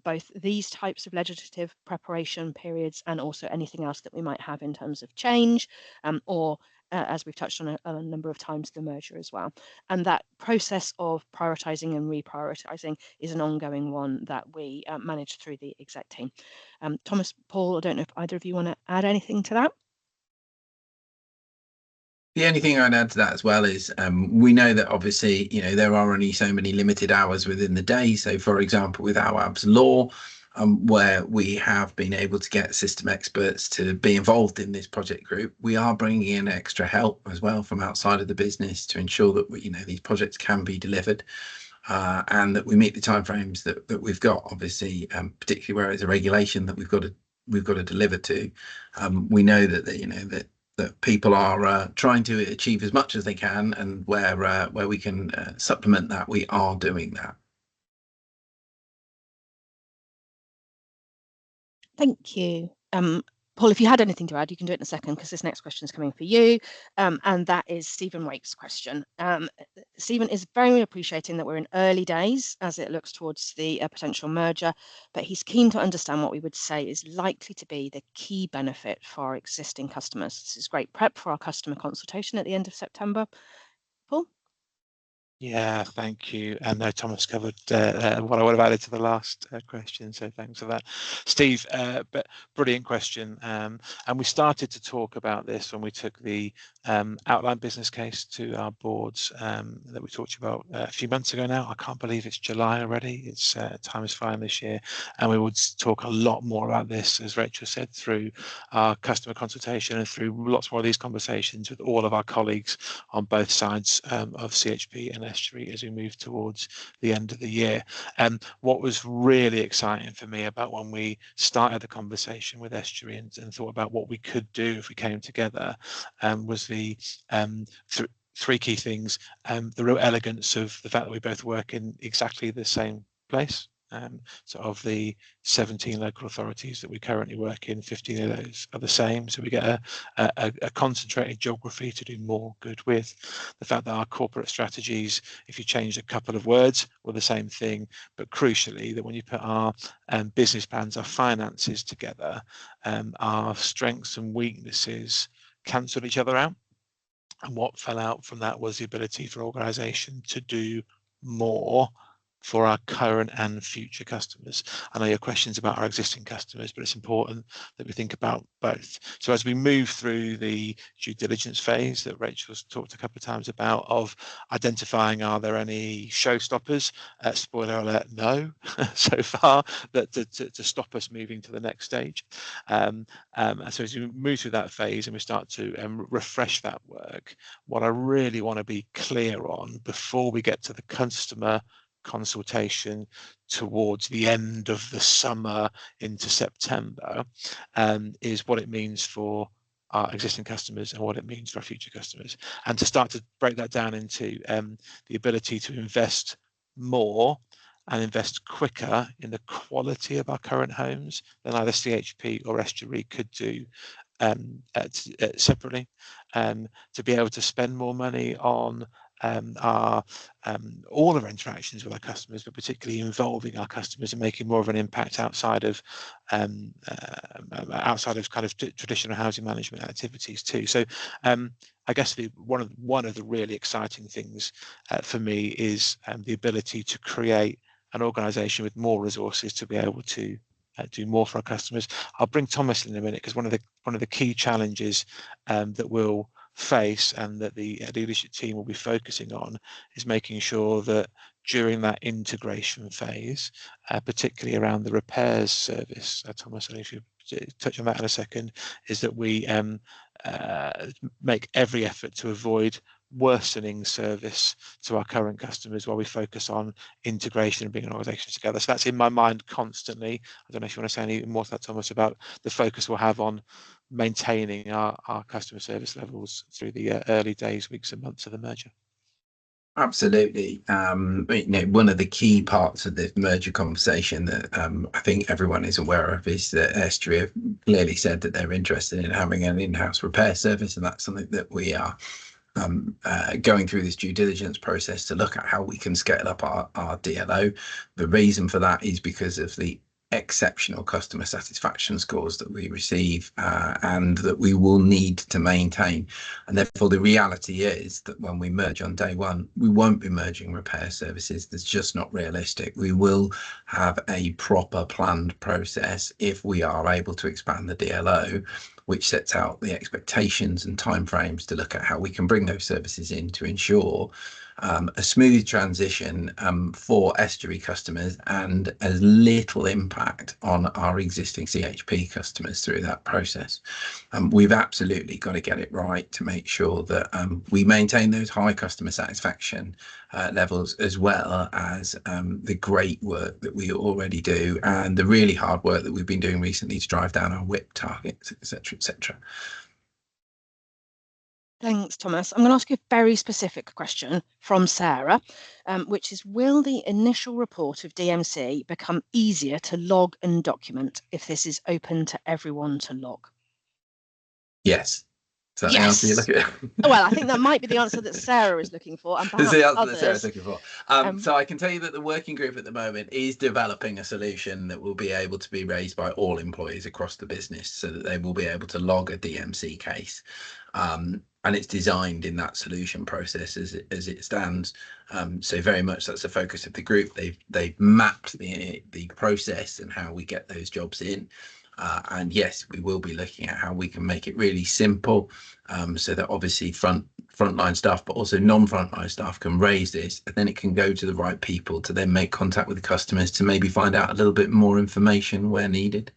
both these types of legislative preparation periods and also anything else that we might have in terms of change or as we've touched on a number of times, the merger as well. And that process of prioritising and reprioritising is an ongoing one that we manage through the exec team. Thomas, Paul, I don't know if either of you want to add anything to that? The only thing I'd add to that as well is we know that obviously, there are only so many limited hours within the day. So, for example, with Awaab's law, where we have been able to get system experts to be involved in this project group, we are bringing in extra help as well from outside of the business to ensure that these projects can be delivered and that we meet the timeframes that we've got. Obviously, particularly where it's a regulation that we've got to deliver to. We know that that people are trying to achieve as much as they can, and where we can supplement that, we are doing that. Thank you. Paul, if you had anything to add, you can do it in a second because this next question is coming for you. And that is Stephen Wake's question. Stephen is very appreciating that we're in early days as it looks towards the potential merger, but he's keen to understand what we would say is likely to be the key benefit for our existing customers. This is great prep for our customer consultation at the end of September. Paul? Yeah, thank you. And no, Thomas covered what I would have added to the last question, so thanks for that. Steve, but brilliant question. And we started to talk about this when we took the outline business case to our boards that we talked about a few months ago now. I can't believe it's July already. It's time is flying this year. And we would talk a lot more about this, as Rachel said, through our customer consultation and through lots more of these conversations with all of our colleagues on both sides of CHP and Estuary as we move towards the end of the year. What was really exciting for me about when we started the conversation with Estuary and thought about what we could do if we came together was the three key things. The real elegance of the fact that we both work in exactly the same place. So of the 17 local authorities that we currently work in, 15 of those are the same. So we get a concentrated geography to do more good with. The fact that our corporate strategies, if you change a couple of words, were the same thing, but crucially that when you put our business plans, our finances together, our strengths and weaknesses cancel each other out. And what fell out from that was the ability for organisation to do more for our current and future customers. I know your question's about our existing customers, but it's important that we think about both. So as we move through the due diligence phase that Rachel's talked a couple of times about, of identifying are there any showstoppers, spoiler alert, no, so far, that to stop us moving to the next stage. So as we move through that phase and we start to refresh that work, what I really want to be clear on before we get to the customer consultation towards the end of the summer into September, is what it means for our existing customers and what it means for our future customers, and to start to break that down into the ability to invest more and invest quicker in the quality of our current homes than either CHP or Estuary could do separately, to be able to spend more money on our all of our interactions with our customers, but particularly involving our customers and making more of an impact outside of kind of traditional housing management activities too. So I guess one of the really exciting things for me is the ability to create an organisation with more resources to be able to do more for our customers. I'll bring Thomas in a minute, because one of the key challenges that we'll face and that the leadership team will be focusing on is making sure that during that integration phase, particularly around the repairs service, Thomas, I don't know if you touch on that in a second, is that we make every effort to avoid worsening service to our current customers while we focus on integration and bringing organizations together. So that's in my mind constantly. I don't know if you want to say any more to that, Thomas, about the focus we'll have on maintaining our customer service levels through the early days, weeks and months of the merger. Absolutely. One of the key parts of the merger conversation that I think everyone is aware of is that Estuary have clearly said that they're interested in having an in-house repair service, and that's something that we are going through this due diligence process to look at how we can scale up our DLO. The reason for that is because of the exceptional customer satisfaction scores that we receive and that we will need to maintain. And therefore the reality is that when we merge on day one, we won't be merging repair services. That's just not realistic. We will have a proper planned process if we are able to expand the DLO, which sets out the expectations and timeframes to look at how we can bring those services in to ensure a smooth transition for Estuary customers and as little impact on our existing CHP customers through that process. We've absolutely got to get it right to make sure that we maintain those high customer satisfaction levels, as well as the great work that we already do and the really hard work that we've been doing recently to drive down our WIP targets, etc., etc. Thanks, Thomas. I'm going to ask you a very specific question from Sarah, which is, will the initial report of DMC become easier to log and document if this is open to everyone to log? Yes. Is that Yes. the answer you're looking at? Well, I think that might be the answer that Sarah is looking for, and perhaps the answer others. that Sarah's looking for. So I can tell you that the working group at the moment is developing a solution that will be able to be raised by all employees across the business, so that they will be able to log a DMC case. And it's designed in that solution process as it stands. So very much that's the focus of the group. They've mapped the process and how we get those jobs in. And yes, we will be looking at how we can make it really simple, so that obviously frontline staff, but also non-frontline staff can raise this, and then it can go to the right people to then make contact with the customers to maybe find out a little bit more information where needed.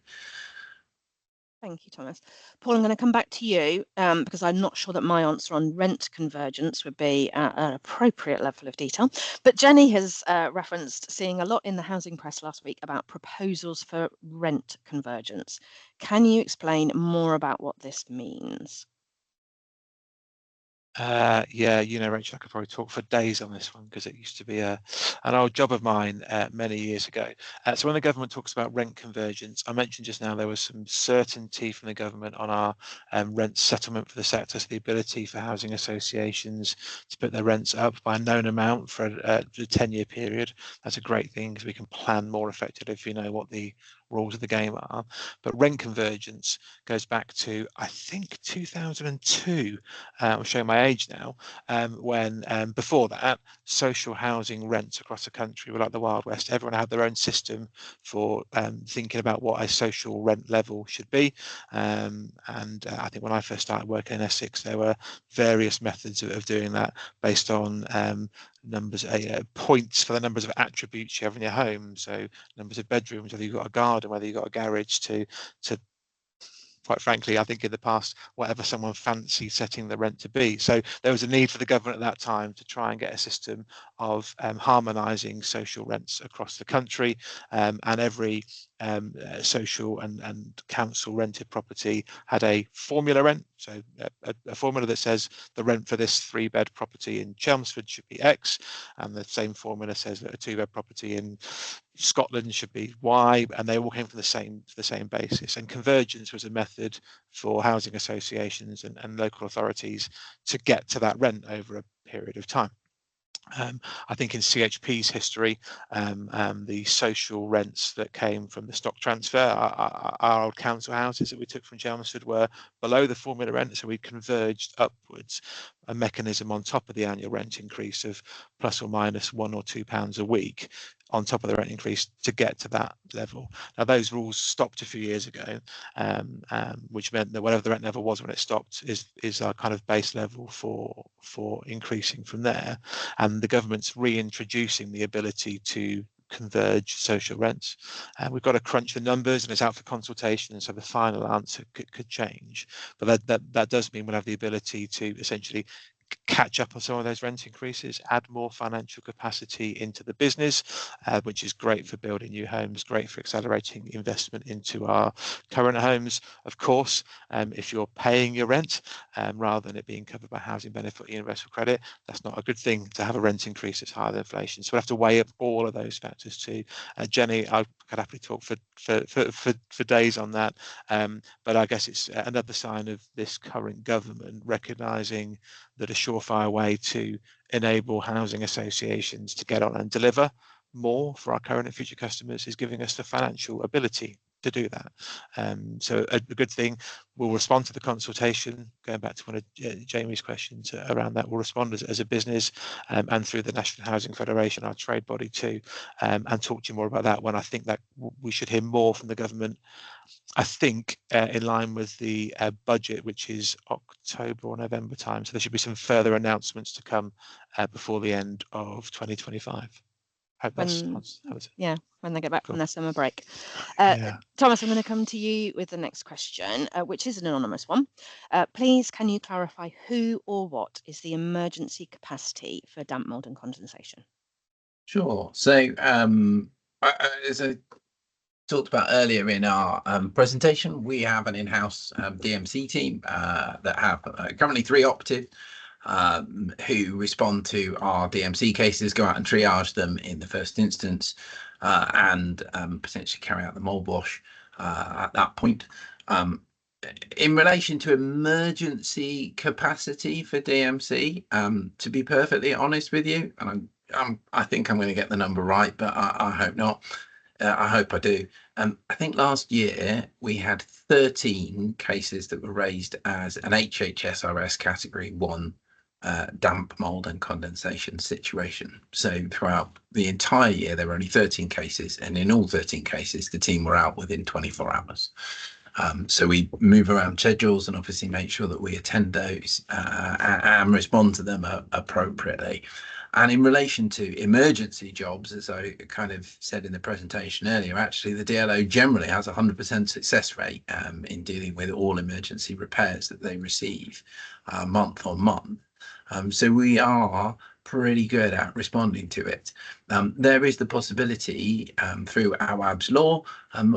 Thank you, Thomas. Paul, I'm going to come back to you because I'm not sure that my answer on rent convergence would be at an appropriate level of detail. But Jenny has referenced seeing a lot in the housing press last week about proposals for rent convergence. Can you explain more about what this means? Yeah, Rachel, I could probably talk for days on this one because it used to be an old job of mine many years ago. So when the government talks about rent convergence, I mentioned just now there was some certainty from the government on our rent settlement for the sector, so the ability for housing associations to put their rents up by a known amount for a 10-year period. That's a great thing because we can plan more effectively if we know what the rules of the game are. But rent convergence goes back to, I think, 2002. I'm showing my age now, when before that, social housing rents across the country were like the Wild West. Everyone had their own system for thinking about what a social rent level should be. And I think when I first started working in Essex, there were various methods of doing that based on numbers, points for the numbers of attributes you have in your home. So numbers of bedrooms, whether you've got a garden, whether you've got a garage, to quite frankly, I think in the past, whatever someone fancied setting the rent to be. So there was a need for the government at that time to try and get a system of harmonising social rents across the country, and every social and council rented property had a formula rent. So a formula that says the rent for this 3-bed property in Chelmsford should be X, and the same formula says that a 2-bed property in Scotland should be Y, and they all came from the same basis. And convergence was a method for housing associations and local authorities to get to that rent over a period of time. I think in CHP's history, the social rents that came from the stock transfer, our old council houses that we took from Chelmsford were below the formula rent, so we converged upwards, a mechanism on top of the annual rent increase of plus or minus £1 or £2 a week on top of the rent increase to get to that level. Now those rules stopped a few years ago, which meant that whatever the rent level was when it stopped is our kind of base level for increasing from there. And the government's reintroducing the ability to converge social rents. We've got to crunch the numbers, and it's out for consultation, and so the final answer could change. But that does mean we'll have the ability to essentially catch up on some of those rent increases, add more financial capacity into the business, which is great for building new homes, great for accelerating investment into our current homes. Of course, if you're paying your rent rather than it being covered by housing benefit or universal credit, that's not a good thing to have a rent increase that's higher than inflation. So we'll have to weigh up all of those factors too. Jenny, I could happily talk for days on that, but I guess it's another sign of this current government recognising that a surefire way to enable housing associations to get on and deliver more for our current and future customers is giving us the financial ability to do that. So a good thing, we'll respond to the consultation, going back to one of Jamie's questions around that. We'll respond as a business and through the National Housing Federation, our trade body too, and talk to you more about that when I think that we should hear more from the government. I think in line with the budget, which is October or November time. So there should be some further announcements to come before the end of 2025. Hope that's when they get back from their summer break. Yeah. Thomas, I'm going to come to you with the next question, which is an anonymous one. Please, can you clarify who or what is the emergency capacity for damp mould and condensation? Sure. So as I talked about earlier in our presentation, we have an in-house DMC team that have currently 3 operative who respond to our DMC cases, go out and triage them in the first instance, and potentially carry out the mould wash at that point. In relation to emergency capacity for DMC, to be perfectly honest with you, and I think I'm going to get the number right, but I hope not. I hope I do. I think last year we had 13 cases that were raised as an HHSRS Category 1 damp, mould and condensation situation. So throughout the entire year, there were only 13 cases, and in all 13 cases, the team were out within 24 hours. So we move around schedules and obviously make sure that we attend those and respond to them appropriately. And in relation to emergency jobs, as I kind of said in the presentation earlier, actually the DLO generally has a 100% success rate in dealing with all emergency repairs that they receive month on month. So we are pretty good at responding to it. There is the possibility through Awab's law,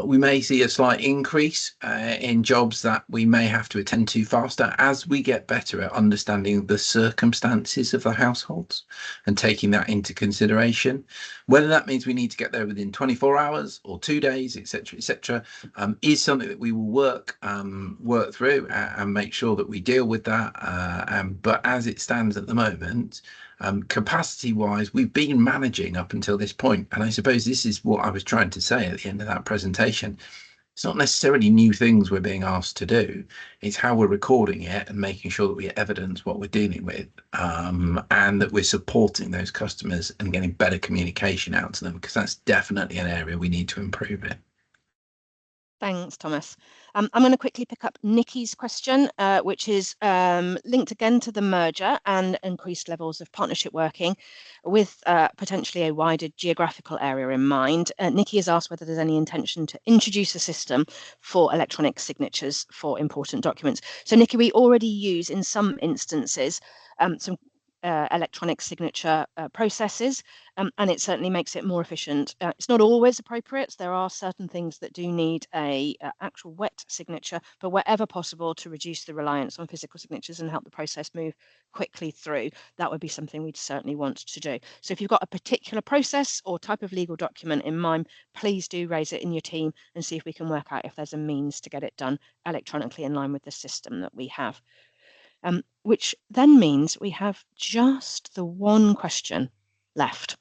we may see a slight increase in jobs that we may have to attend to faster as we get better at understanding the circumstances of the households and taking that into consideration. Whether that means we need to get there within 24 hours or 2 days, etc., is something that we will work through and make sure that we deal with that. But as it stands at the moment, capacity wise, we've been managing up until this point, and I suppose this is what I was trying to say at the end of that presentation. It's not necessarily new things we're being asked to do, it's how we're recording it and making sure that we evidence what we're dealing with, and that we're supporting those customers and getting better communication out to them, because that's definitely an area we need to improve in. Thanks, Thomas. I'm going to quickly pick up Nikki's question, which is linked again to the merger and increased levels of partnership working with potentially a wider geographical area in mind. Nikki has asked whether there's any intention to introduce a system for electronic signatures for important documents. So, Nikki, we already use in some instances some electronic signature processes, and it certainly makes it more efficient. It's not always appropriate. There are certain things that do need a actual wet signature, but wherever possible to reduce the reliance on physical signatures and help the process move quickly through, that would be something we'd certainly want to do. So if you've got a particular process or type of legal document in mind, please do raise it in your team and see if we can work out if there's a means to get it done electronically in line with the system that we have. Which then means we have just the one question left.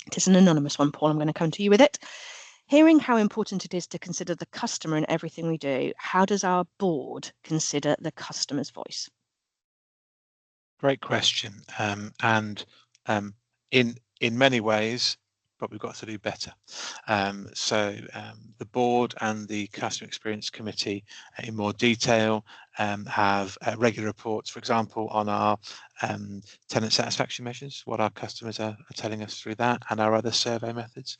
It is an anonymous one, Paul. I'm going to come to you with it. Hearing how important it is to consider the customer in everything we do, how does our board consider the customer's voice? Great question. And in many ways, but we've got to do better. So the board and the customer experience committee in more detail have regular reports, for example, on our tenant satisfaction measures, what our customers are telling us through that, and our other survey methods,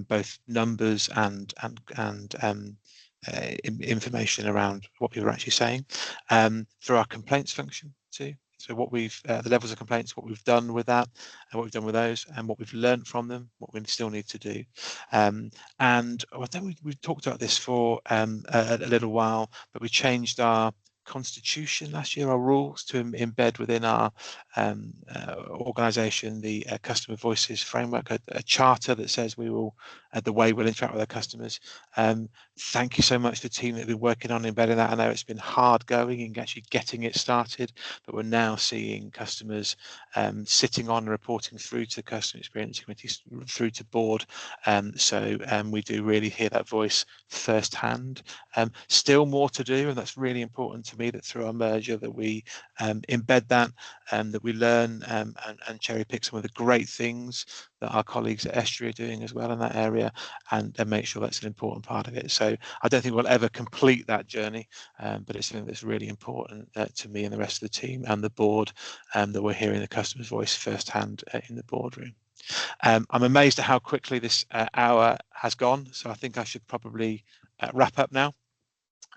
both numbers and information around what people are actually saying, through our complaints function too. So what we've the levels of complaints, what we've done with that, and what we've done with those, and what we've learned from them, what we still need to do. And I think we've talked about this for a little while, but we changed our constitution last year, our rules, to embed within our organisation the customer voices framework, a charter that says we will the way we'll interact with our customers. Thank you so much to the team that have been working on embedding that. I know it's been hard going and actually getting it started, but we're now seeing customers sitting on and reporting through to customer experience committees, through to board. So we do really hear that voice firsthand. Still more to do, and that's really important to me, that through our merger that we embed that, that we learn and cherry pick some of the great things that our colleagues at Estuary are doing as well in that area, and make sure that's an important part of it. So I don't think we'll ever complete that journey, but it's something that's really important to me and the rest of the team and the board, that we're hearing the customer's voice firsthand in the boardroom. I'm amazed at how quickly this hour has gone, so I think I should probably wrap up now.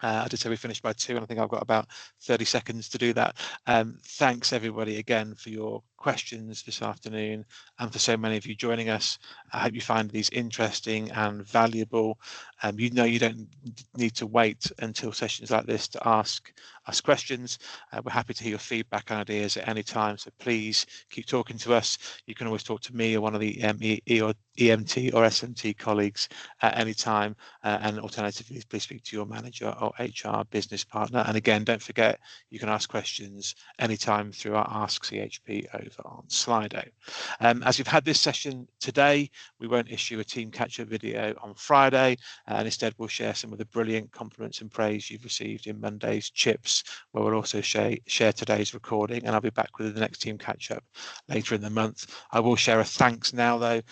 I did say we finished by 2, and I think I've got about 30 seconds to do that. Thanks everybody again for your questions this afternoon, and for so many of you joining us. I hope you find these interesting and valuable. You know, you don't need to wait until sessions like this to ask us questions. We're happy to hear your feedback and ideas at any time, so please keep talking to us. You can always talk to me or one of the EMT or SMT colleagues at any time, and alternatively please speak to your manager or HR business partner. And again, don't forget, you can ask questions anytime through our Ask CHP over on Slido. As you've had this session today, we won't issue a team catch-up video on Friday, and instead we'll share some of the brilliant compliments and praise you've received in Monday's chips, where we'll also share today's recording, and I'll be back with the next team catch-up later in the month. I will share a thanks now though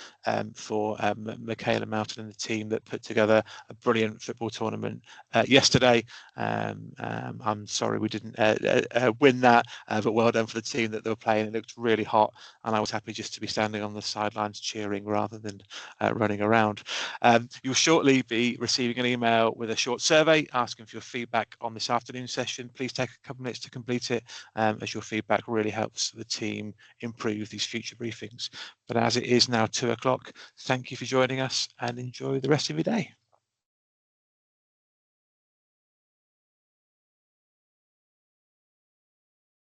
for Michaela Melton and the team that put together a brilliant football tournament yesterday, I'm sorry we didn't win that, but well done for the team that they were playing. It looked really hot, and I was happy just to be standing on the sidelines cheering rather than running around. You'll shortly be receiving an email with a short survey asking for your feedback on this afternoon session. Please take a couple of minutes to complete it, as your feedback really helps the team improve these future briefings. But as it is now 2 o'clock, thank you for joining us and enjoy the rest of your day.